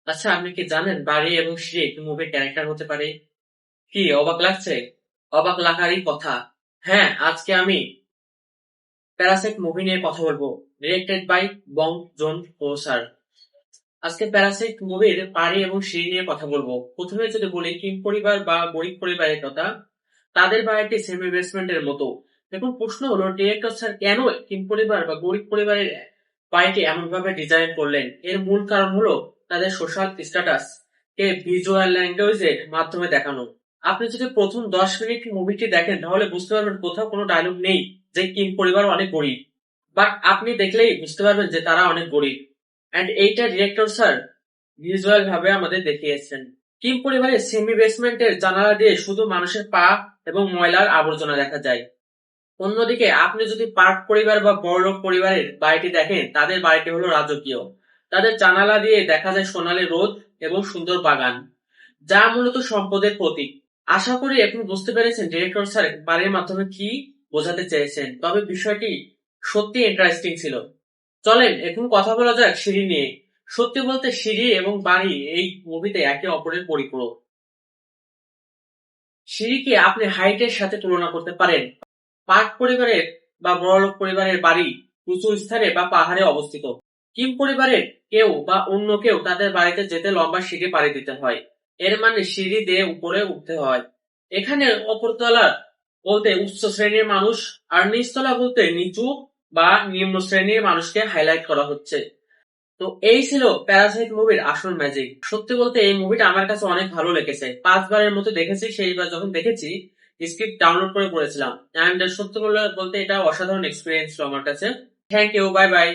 আচ্ছা, আপনি কি জানেন বাড়ি এবং সিঁড়ি একটি মুভির ক্যারেক্টার হতে পারে? কি অবাক লাগছে? অবাক লাগারই কথা। হ্যাঁ, আজকে আমি প্যারাসাইট মুভি নিয়ে কথা বলবো, ডিরেক্টেড বাই বং জোন হো স্যার। আজকে প্যারাসাইট মুভির বাড়ি এবং সিঁড়ি নিয়ে কথা বলবো। প্রথমে যদি বলি কিম পরিবার বা গরিব পরিবারের কথা, তাদের বাড়িটি সেমি বেসমেন্টের মতো। দেখুন, প্রশ্ন হলো ডিরেক্টর স্যার কেন কিম পরিবার বা গরিব পরিবারের বাড়িটি এমন ভাবে ডিজাইন করলেন? এর মূল কারণ হলো তাদের সোশ্যাল স্ট্যাটাস কে ভিজুয়াল ল্যাঙ্গুয়েজের মাধ্যমে দেখানো। আপনি যদি প্রথম 10 মিনিট মুভিটি দেখেন তাহলে বুঝতে পারবেন কোথাও কোনো ডায়লগ নেই যে কিম পরিবার অনেক গরিব, বাট আপনি দেখলেই বুঝতে পারবেন যে তারা অনেক গরিব। এন্ড এইটা ডিরেক্টর স্যার ভিজুয়াল ভাবে আমাদের দেখিয়েছেন। কিম পরিবারের সেমি বেসমেন্টের জানালা দিয়ে শুধু মানুষের পা এবং ময়লার আবর্জনা দেখা যায়। অন্যদিকে আপনি যদি পার্ক পরিবার বা বড়লোক পরিবারের বাড়িটি দেখেন, তাদের বাড়িটি হলো রাজকীয়। তাদের জানালা দিয়ে দেখা যায় সোনালী রোদ এবং সুন্দর বাগান, যা মূলত সম্পদের প্রতীক। আশা করি এখন বুঝতে পেরেছেন ডিরেক্টর স্যার বাড়ির মাধ্যমে কি বোঝাতে চেয়েছেন, তবে বিষয়টি সত্যি ইন্টারেস্টিং ছিল। চলেন এখন কথা বলা যাক সিঁড়ি নিয়ে। সত্যি বলতে সিঁড়ি এবং বাড়ি এই মুভিতে একে অপরের পরিপূরক। সিঁড়িকে আপনি হাইটের সাথে তুলনা করতে পারেন। পার্ক পরিবারের বা বড়লোক পরিবারের বাড়ি উঁচু স্থানে বা পাহাড়ে অবস্থিত। কিম পরিবারের কেউ বা অন্য কেউ তাদের বাড়িতে যেতে লম্বা সিঁড়ি পাড়ি দিতে হয়। এর মানে সিঁড়ি দিয়ে উপরে উঠতে হয়। এখানে অপরতলা বলতে উচ্চ শ্রেণীর মানুষ, আর নিচতলা বলতে নিচু বা নিম্ন শ্রেণীর মানুষকে হাইলাইট করা হচ্ছে। তো এই ছিল প্যারাসাইট মুভির আসল ম্যাজিক। সত্যি বলতে এই মুভিটা আমার কাছে অনেক ভালো লেগেছে। 5 বারের মতো দেখেছি। সেইবার যখন দেখেছি স্ক্রিপ্ট ডাউনলোড করে পড়েছিলাম। অ্যান্ড সত্যি বলতে এটা অসাধারণ এক্সপিরিয়েন্স ছিল আমার কাছে। Thank you, bye by.